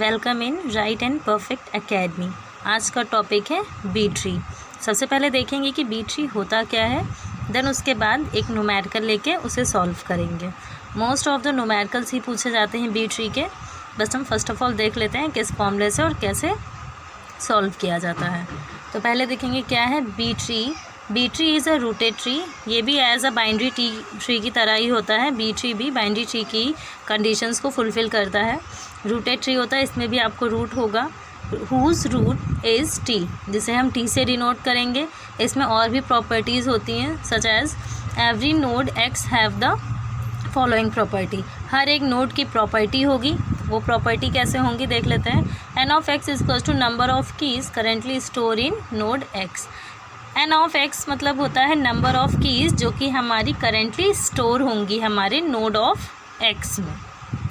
Welcome in right and perfect academy. आज का topic है बी ट्री। सबसे पहले देखेंगे कि बी ट्री होता क्या है, देन उसके बाद एक न्यूमेरिकल लेके उसे सॉल्व करेंगे। मोस्ट ऑफ द न्यूमेरिकल्स ही पूछे जाते हैं बी ट्री के, बस हम फर्स्ट ऑफ ऑल देख लेते हैं किस फॉर्मूले से और कैसे सॉल्व किया जाता है। तो पहले देखेंगे क्या है B tree. B tree is a rooted tree. ये भी एज अ बाइनरी ट्री की तरह ही होता है। बी ट्री भी बाइनरी ट्री की कंडीशंस को फुलफ़िल करता है। रूटेड ट्री होता है, इसमें भी आपको रूट होगा, हुज रूट इज़ टी, जिसे हम टी से डिनोट करेंगे। इसमें और भी प्रॉपर्टीज़ होती हैं such as every node x have the following property. हर एक नोड की प्रॉपर्टी होगी। वो प्रॉपर्टी कैसे होंगी देख लेते हैं। N of x is equals to number of keys currently store in node x. N of x मतलब होता है नंबर ऑफ कीज़ जो कि हमारी करेंटली स्टोर होंगी हमारे नोड ऑफ एक्स में,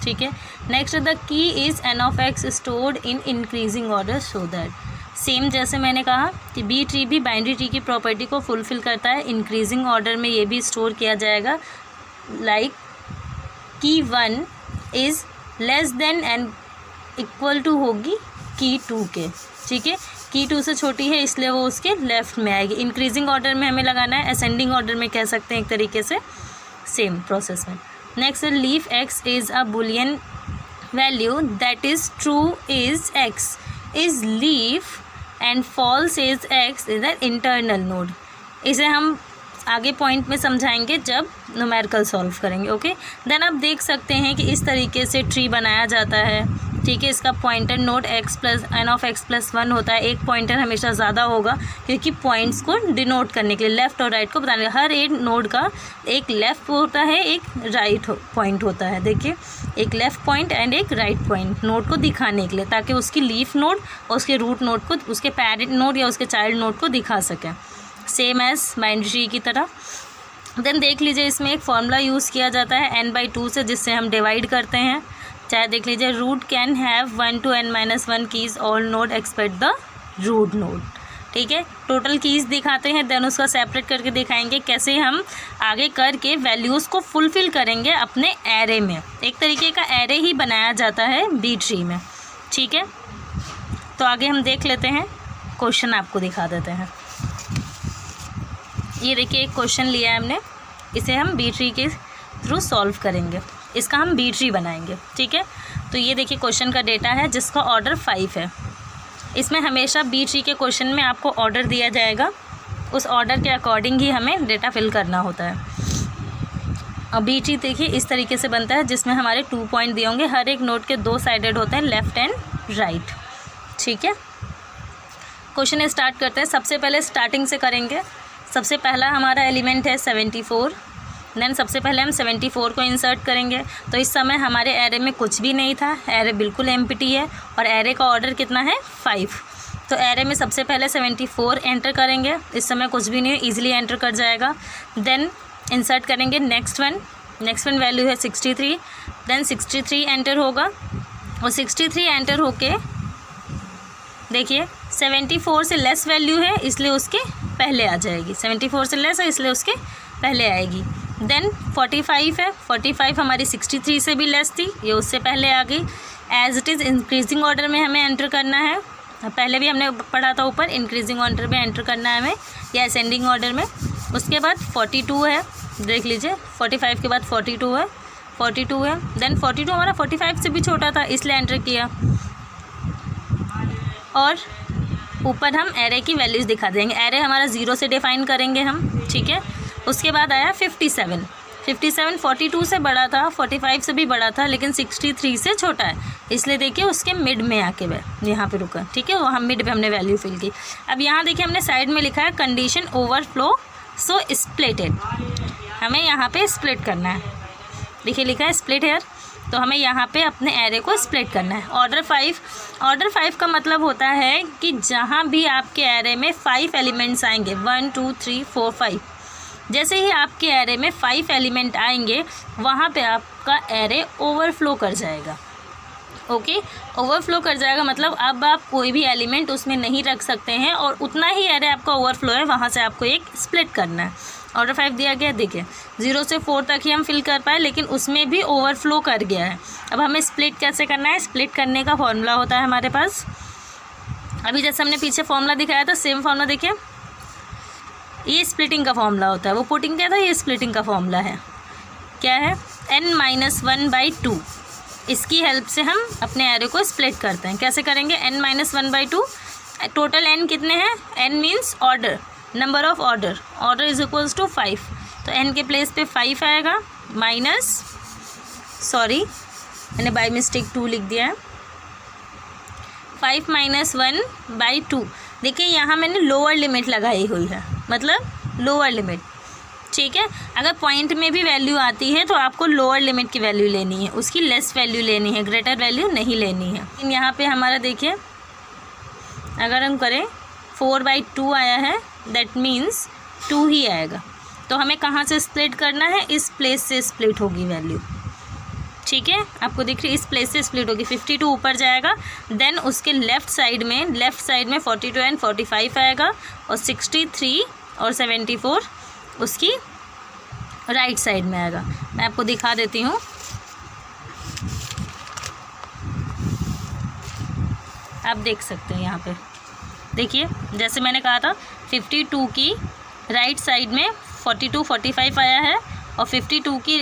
ठीक है। Next the key is an of x stored in increasing order so that, same जैसे मैंने कहा कि बी ट्री भी बाइनरी ट्री की प्रॉपर्टी को फुलफ़िल करता है। इंक्रीजिंग ऑर्डर में ये भी स्टोर किया जाएगा, like key 1 is less than and equal to होगी की 2 के, ठीक है। की 2 से छोटी है इसलिए वो उसके लेफ़्ट में आएगी। इंक्रीजिंग ऑर्डर में हमें लगाना है, असेंडिंग ऑर्डर में कह सकते हैं एक तरीके से, सेम प्रोसेस में। Next leaf x is a boolean value that is true is x is leaf and false is x is an internal node. इसे हम आगे पॉइंट में समझाएंगे जब न्यूमेरिकल सॉल्व करेंगे, ओके। देन आप देख सकते हैं कि इस तरीके से ट्री बनाया जाता है, ठीक है। इसका pointer node x plus n of x plus 1 होता है। एक पॉइंटर हमेशा ज़्यादा होगा क्योंकि पॉइंट्स को डिनोट करने के लिए, लेफ़्ट और राइट को बताने के लिए। हर एक नोड का एक लेफ़्ट होता है, एक राइट पॉइंट होता है। देखिए, एक लेफ़्ट पॉइंट एंड एक राइट पॉइंट नोड को दिखाने के लिए, ताकि उसकी लीफ नोड और उसके रूट नोड को, उसके पेरेंट नोड या उसके चाइल्ड नोड को दिखा सकें, सेम एज बाइनरी ट्री की तरह। देन देख लीजिए इसमें एक फॉर्मूला यूज़ किया जाता है n/2 से, जिससे हम डिवाइड करते हैं। चाहे देख लीजिए root can have 1 to n-1 keys all node expect the root node, ठीक है। टोटल कीज़ दिखाते हैं, देन उसका सेपरेट करके दिखाएंगे कैसे हम आगे करके वैल्यूज़ को फुलफ़िल करेंगे अपने एरे में। एक तरीके का एरे ही बनाया जाता है बी ट्री में, ठीक है। तो आगे हम देख लेते हैं, क्वेश्चन आपको दिखा देते हैं। ये देखिए एक क्वेश्चन लिया है हमने, इसे हम बी ट्री के थ्रू सॉल्व करेंगे। इसका हम बी ट्री बनाएंगे, ठीक है। तो ये देखिए क्वेश्चन का डेटा है जिसका ऑर्डर 5 है। इसमें हमेशा बी ट्री के क्वेश्चन में आपको ऑर्डर दिया जाएगा, उस ऑर्डर के अकॉर्डिंग ही हमें डेटा फिल करना होता है। अब बी ट्री देखिए इस तरीके से बनता है, जिसमें हमारे 2 पॉइंट दिए होंगे। हर एक नोड के 2 साइडेड होते हैं, लेफ़्ट एंड राइट, ठीक है। क्वेश्चन स्टार्ट करते हैं। सबसे पहले स्टार्टिंग से करेंगे। सबसे पहला हमारा एलिमेंट है 74। देन सबसे पहले हम 74 को इंसर्ट करेंगे। तो इस समय हमारे एरे में कुछ भी नहीं था, एरे बिल्कुल एम्प्टी है और एरे का ऑर्डर कितना है 5। तो एरे में सबसे पहले 74 एंटर करेंगे। इस समय कुछ भी नहीं है, ईजिली एंटर कर जाएगा। देन इंसर्ट करेंगे नेक्स्ट वन वैल्यू है 63। देन 63 एंटर होगा और 63 एंटर होके देखिए 74 से लेस वैल्यू है इसलिए उसके पहले आ जाएगी। 74 से लेस है इसलिए उसके पहले आएगी। देन 45 है, 45 हमारी 63 से भी लेस थी, ये उससे पहले आ गई। As it is increasing order में हमें एंटर करना है। पहले भी हमने पढ़ा था ऊपर, इंक्रीजिंग ऑर्डर में एंटर करना है हमें या असेंडिंग ऑर्डर में। उसके बाद 42 है, देख लीजिए 45 के बाद 42 है, 42 है। देन 42 हमारा 45 से भी छोटा था इसलिए एंटर किया। और ऊपर हम एरे की वैल्यूज़ दिखा देंगे। एरे हमारा 0 से डिफाइन करेंगे हम, ठीक है। उसके बाद आया 57। 57 42 से बड़ा था, 45 से भी बड़ा था, लेकिन 63 से छोटा है, इसलिए देखिए उसके मिड में आके यहाँ पे रुका, ठीक है। वहाँ मिड पे हमने वैल्यू फिल की। अब यहाँ देखिए हमने साइड में लिखा है कंडीशन ओवरफ्लो सो स्प्लिटेड। हमें यहाँ पे स्प्लिट करना है, देखिए लिखा है स्प्लिट हेयर। तो हमें यहाँ पे अपने एरे को स्प्लिट करना है। ऑर्डर 5 का मतलब होता है कि जहाँ भी आपके एरे में 5 एलिमेंट्स आएंगे, 1 2 3 4 5, जैसे ही आपके एरे में 5 एलिमेंट आएंगे वहाँ पे आपका एरे ओवरफ्लो कर जाएगा, ओके। ओवरफ्लो कर जाएगा मतलब अब आप कोई भी एलिमेंट उसमें नहीं रख सकते हैं और उतना ही एरे आपका ओवरफ्लो है, वहाँ से आपको एक स्प्लिट करना है। ऑर्डर 5 दिया गया, देखिए 0 से 4 तक ही हम फिल कर पाए, लेकिन उसमें भी ओवरफ्लो कर गया है। अब हमें स्प्लिट कैसे करना है, स्प्लिट करने का फॉर्मूला होता है हमारे पास। अभी जैसे हमने पीछे फॉर्मूला दिखाया था, सेम फॉर्मूला देखिए, ये स्प्लिटिंग का फॉर्मूला होता है, वो पुटिंग क्या था, ये स्प्लिटिंग का फॉर्मूला है। क्या है, n-1/2। इसकी हेल्प से हम अपने एरे को स्प्लिट करते हैं। कैसे करेंगे, n-1/2, टोटल n कितने हैं, n means order, number of order, order is equals to 5, तो n के प्लेस पे 5 आएगा, माइनस, सॉरी मैंने बाय मिस्टेक 2 लिख दिया है, 5 - 1/2। देखिए यहाँ मैंने लोअर लिमिट लगाई हुई है, मतलब लोअर लिमिट, ठीक है। अगर पॉइंट में भी वैल्यू आती है तो आपको लोअर लिमिट की वैल्यू लेनी है, उसकी लेस वैल्यू लेनी है, ग्रेटर वैल्यू नहीं लेनी है। लेकिन यहाँ पे हमारा देखिए, अगर हम करें 4/2 आया है, दैट मीन्स 2 ही आएगा। तो हमें कहाँ से स्प्लिट करना है, इस प्लेस से स्प्लिट होगी वैल्यू, ठीक है। आपको दिख रही है, इस प्लेस से स्प्लिट होगी, 52 ऊपर जाएगा, देन उसके लेफ़्ट साइड में 42 एंड 45 आएगा, और 63 और 74 उसकी राइट साइड में आएगा। मैं आपको दिखा देती हूँ, आप देख सकते हैं यहाँ पे, देखिए जैसे मैंने कहा था 52 की राइट साइड में 42 45 आया है, और 52 की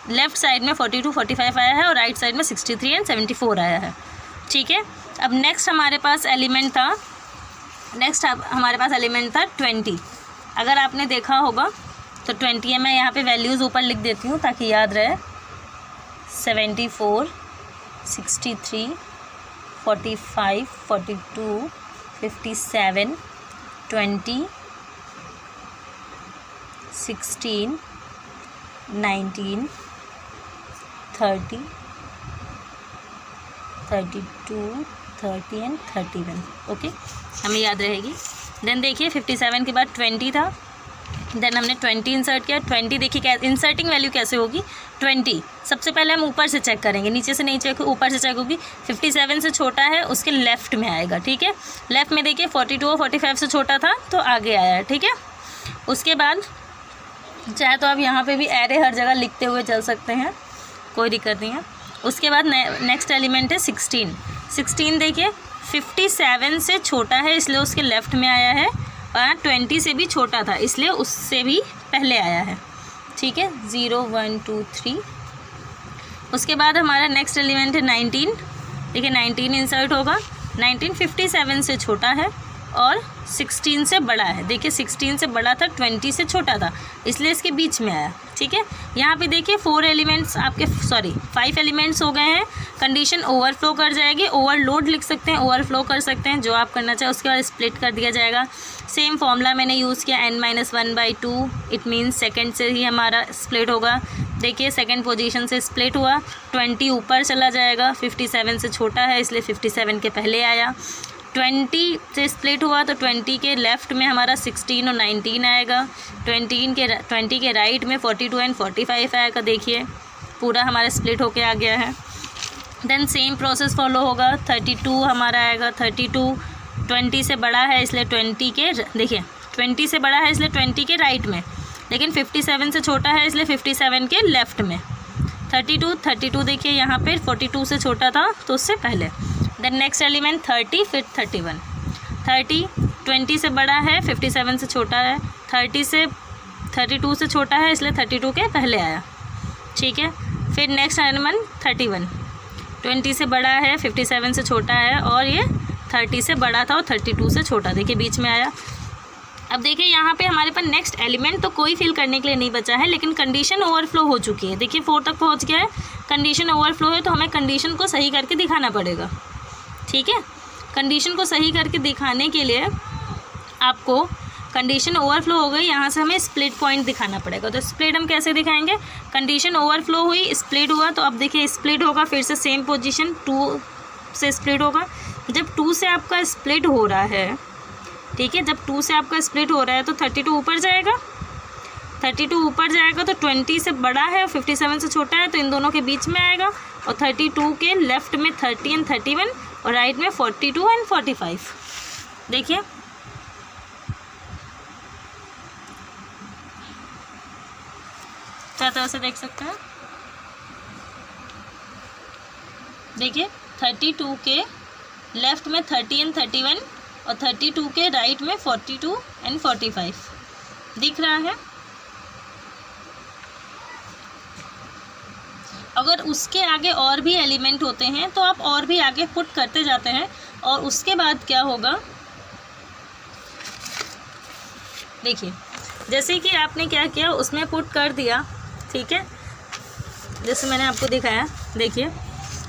लेफ़्ट साइड में 42 45 आया है, और राइट साइड में 63 एंड 74 आया है, ठीक है। अब नेक्स्ट हमारे पास एलिमेंट था 20। अगर आपने देखा होगा तो 20 है, मैं यहाँ पे वैल्यूज़ ऊपर लिख देती हूँ ताकि याद रहे, 74 63 45 42 57 20 16 19 30 32 30 एंड 31, ओके, हमें याद रहेगी। देन देखिए 57 के बाद 20 था, देन हमने 20 इंसर्ट किया। 20 देखिए क्या इंसर्टिंग वैल्यू कैसे होगी, 20 सबसे पहले हम ऊपर से चेक करेंगे, नीचे से नहीं चेक, ऊपर से चेक होगी। 57 से छोटा है, उसके लेफ़्ट में आएगा, ठीक है। लेफ़्ट में देखिए 42 और 45 से छोटा था तो आगे आया है, ठीक है। उसके बाद चाहे तो आप यहाँ पे भी एरे हर जगह लिखते हुए चल सकते हैं, कोई दिक्कत नहीं है। उसके बाद नेक्स्ट एलिमेंट है 16 देखिए 57 से छोटा है इसलिए उसके लेफ़्ट में आया है, और 20 से भी छोटा था इसलिए उससे भी पहले आया है, ठीक है, 0 1 2 3। उसके बाद हमारा नेक्स्ट एलिमेंट है 19, देखिए 19 इंसर्ट होगा। 19 57 से छोटा है और 16 से बड़ा है, देखिए 16 से बड़ा था, 20 से छोटा था, इसलिए इसके बीच में आया, ठीक है। यहाँ पे देखिए 5 एलिमेंट्स हो गए हैं। कंडीशन ओवरफ्लो कर जाएगी, ओवरलोड लिख सकते हैं, ओवरफ्लो कर सकते हैं, जो आप करना चाहें। उसके बाद स्प्लिट कर दिया जाएगा। सेम फॉर्मूला मैंने यूज़ किया, n-1/2, इट मीन्स सेकेंड से ही हमारा स्प्लिट होगा। देखिए सेकेंड पोजीशन से स्प्लिट हुआ, 20 ऊपर चला जाएगा, 57 से छोटा है इसलिए 57 के पहले आया। 20 से स्प्लिट हुआ तो 20 के लेफ़्ट में हमारा 16 और 19 आएगा, 20 के राइट में 42 एंड 45 आएगा। देखिए पूरा हमारा स्प्लिट होके आ गया है। देन सेम प्रोसेस फॉलो होगा, 32 हमारा आएगा, 32 20 से बड़ा है इसलिए 20 के, देखिए 20 से बड़ा है इसलिए 20 के राइट में, लेकिन 57 से छोटा है इसलिए 57 के लेफ़्ट में। 32 देखिए यहाँ पे 42 से छोटा था तो उससे पहले। देन नेक्स्ट एलिमेंट 30, फिर 31। 30 20 से बड़ा है, 57 से छोटा है, 32 से छोटा है इसलिए 32 के पहले आया, ठीक है। फिर नेक्स्ट एलिमेंट 31, 20 से बड़ा है, 57 से छोटा है, और ये 30 से बड़ा था और 32 से छोटा, देखिए बीच में आया। अब देखिए यहाँ पे हमारे पास नेक्स्ट एलिमेंट तो कोई फिल करने के लिए नहीं बचा है, लेकिन कंडीशन ओवरफ्लो हो चुकी है। देखिए 4 तक पहुँच गया है, कंडीशन ओवरफ्लो है तो हमें कंडीशन को सही करके दिखाना पड़ेगा, ठीक है। कंडीशन को सही करके दिखाने के लिए आपको कंडीशन ओवरफ्लो हो गई, यहाँ से हमें स्प्लिट पॉइंट दिखाना पड़ेगा। तो स्प्लिट हम कैसे दिखाएंगे, कंडीशन ओवरफ्लो हुई, स्प्लिट हुआ, तो अब देखिए स्प्लिट होगा, फिर से सेम पोजीशन 2 से स्प्लिट होगा। जब 2 से आपका स्प्लिट हो रहा है, ठीक है, जब 2 से आपका स्प्लिट हो रहा है तो 32 ऊपर जाएगा, 32 ऊपर जाएगा तो 20 से बड़ा है और 57 से छोटा है तो इन दोनों के बीच में आएगा, और 32 के लेफ़्ट में 30 एंड 31 और राइट में 42 एंड 45। देखिए चार तरह से देख सकते हैं। देखिए 32 के लेफ्ट में 30 एंड 31 और 32 के राइट में 42 एंड 45 दिख रहा है। अगर उसके आगे और भी एलिमेंट होते हैं तो आप और भी आगे पुट करते जाते हैं और उसके बाद क्या होगा, देखिए जैसे कि आपने क्या किया उसमें पुट कर दिया, ठीक है, जैसे मैंने आपको दिखाया। देखिए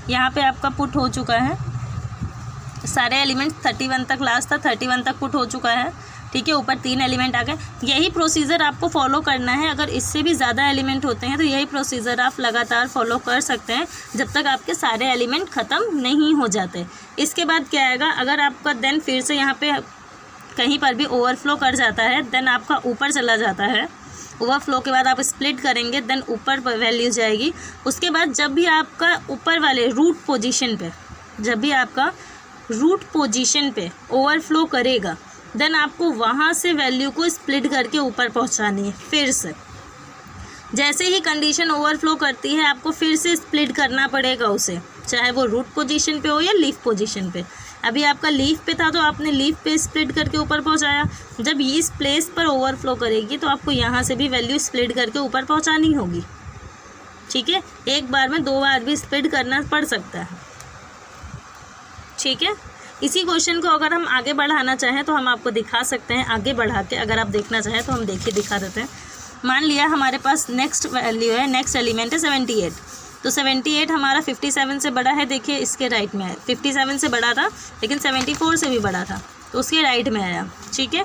यहाँ पे आपका पुट हो चुका है, सारे एलिमेंट 31 तक लास्ट था, 31 तक पुट हो चुका है, ठीक है। ऊपर 3 एलिमेंट आ गए। यही प्रोसीजर आपको फॉलो करना है। अगर इससे भी ज़्यादा एलिमेंट होते हैं तो यही प्रोसीजर आप लगातार फॉलो कर सकते हैं जब तक आपके सारे एलिमेंट ख़त्म नहीं हो जाते। इसके बाद क्या आएगा, अगर आपका देन फिर से यहाँ पे कहीं पर भी ओवरफ्लो कर जाता है, देन आपका ऊपर चला जाता है। ओवरफ्लो के बाद आप स्प्लिट करेंगे, देन ऊपर वैल्यू जाएगी। उसके बाद जब भी आपका ऊपर वाले रूट पोजीशन पे, जब भी आपका रूट पोजीशन पे ओवरफ्लो करेगा, देन आपको वहाँ से वैल्यू को स्प्लिट करके ऊपर पहुँचानी है। फिर से जैसे ही कंडीशन ओवरफ्लो करती है आपको फिर से स्प्लिट करना पड़ेगा उसे, चाहे वो रूट पोजीशन पे हो या लीफ पोजीशन पे। अभी आपका लीफ पे था तो आपने लीफ पे स्प्लिट करके ऊपर पहुंचाया। जब ये इस प्लेस पर ओवरफ्लो करेगी तो आपको यहाँ से भी वैल्यू स्प्लिट करके ऊपर पहुंचानी होगी, ठीक है। एक बार में 2 बार भी स्प्लिट करना पड़ सकता है, ठीक है। इसी क्वेश्चन को अगर हम आगे बढ़ाना चाहें तो हम आपको दिखा सकते हैं, आगे बढ़ा के अगर आप देखना चाहें तो हम देखिए दिखा देते हैं। मान लिया हमारे पास नेक्स्ट वैल्यू है, नेक्स्ट एलिमेंट है 78, तो 78 हमारा 57 से बड़ा है। देखिए इसके राइट में है, 57 से बड़ा था लेकिन 74 से भी बड़ा था तो उसके राइट में आया, ठीक है।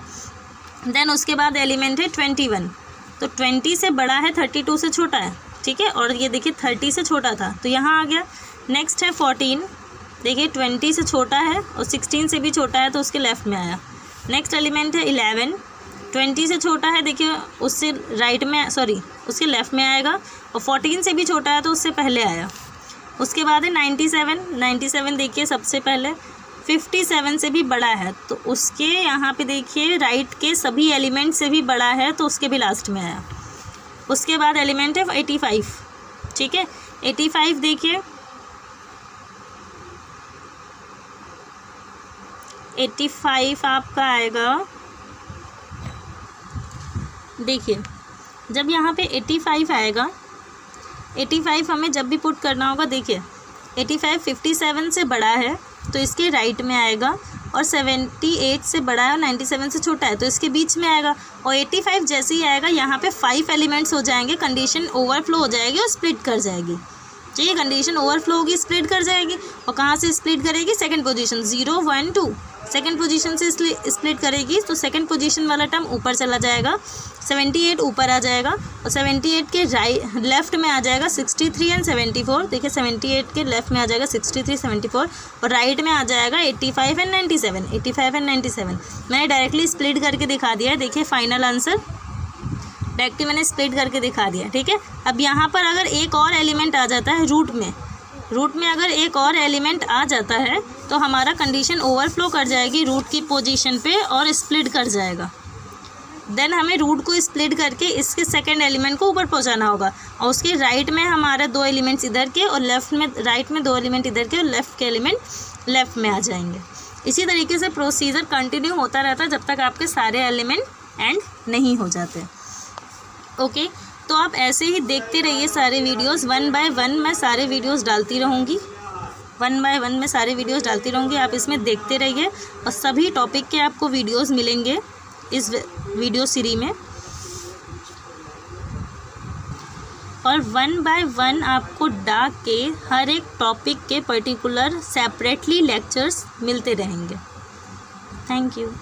देन उसके बाद एलिमेंट है 21, तो 20 से बड़ा है, 32 से छोटा है, ठीक है। और ये देखिए 30 से छोटा था तो यहाँ आ गया। नेक्स्ट है 14, देखिए 20 से छोटा है और 16 से भी छोटा है तो उसके लेफ़्ट में आया। नेक्स्ट एलिमेंट है 11, 20 से छोटा है, देखिए उससे राइट में, सॉरी उसके लेफ़्ट में आएगा, और 14 से भी छोटा है तो उससे पहले आया। उसके बाद है 97, 97 देखिए सबसे पहले, 57 से भी बड़ा है तो उसके यहाँ पे देखिए राइट के सभी एलिमेंट से भी बड़ा है तो उसके भी लास्ट में आया। उसके बाद एलिमेंट है 85, ठीक है। 85 देखिए 85 आपका आएगा, देखिए जब यहाँ पे 85 आएगा, 85 हमें जब भी पुट करना होगा, देखिए 85 57 से बड़ा है तो इसके राइट में आएगा, और 78 से बड़ा है और 97 से छोटा है तो इसके बीच में आएगा। और 85 जैसे ही आएगा यहाँ पे 5 एलिमेंट्स हो जाएंगे, कंडीशन ओवरफ्लो हो जाएगी और स्प्लिट कर जाएगी, ठीक है। कंडीशन ओवरफ्लो होगी, स्प्लिट कर जाएगी, और कहाँ से स्प्लिट करेगी, सेकंड पोजीशन 0 1 2 सेकंड पोजीशन से स्प्लिट करेगी तो सेकंड पोजीशन वाला टर्म ऊपर चला जाएगा, 78 ऊपर आ जाएगा, और 78 के लेफ्ट में आ जाएगा 63 एंड 74। देखिए 78 के लेफ्ट में आ जाएगा 63 74 और राइट में आ जाएगा 85 एंड 97, 85 एंड 97। मैंने डायरेक्टली स्प्लिट करके दिखा दिया है, देखिए फाइनल आंसर डायरेक्टली मैंने स्प्लिट करके दिखा दिया, ठीक है। अब यहाँ पर अगर एक और एलिमेंट आ जाता है रूट में अगर एक और एलिमेंट आ जाता है तो हमारा कंडीशन ओवरफ्लो कर जाएगी रूट की पोजीशन पे और स्प्लिट कर जाएगा। देन हमें रूट को स्प्लिट करके इसके सेकंड एलिमेंट को ऊपर पहुंचाना होगा, और उसके राइट में हमारे 2 एलिमेंट्स इधर के और लेफ्ट में, राइट में 2 एलिमेंट इधर के और लेफ्ट के एलिमेंट लेफ्ट में आ जाएंगे। इसी तरीके से प्रोसीजर कंटिन्यू होता रहता है जब तक आपके सारे एलिमेंट एंड नहीं हो जाते, ओके। तो आप ऐसे ही देखते रहिए सारे वीडियोस, 1 बाय 1 मैं सारे वीडियोस डालती रहूँगी, 1 बाय 1 मैं सारे वीडियोस डालती रहूँगी, आप इसमें देखते रहिए और सभी टॉपिक के आपको वीडियोस मिलेंगे इस वीडियो सीरीज में। और 1 बाय 1 आपको डाक के हर एक टॉपिक के पर्टिकुलर सेपरेटली लेक्चर्स मिलते रहेंगे। Thank you.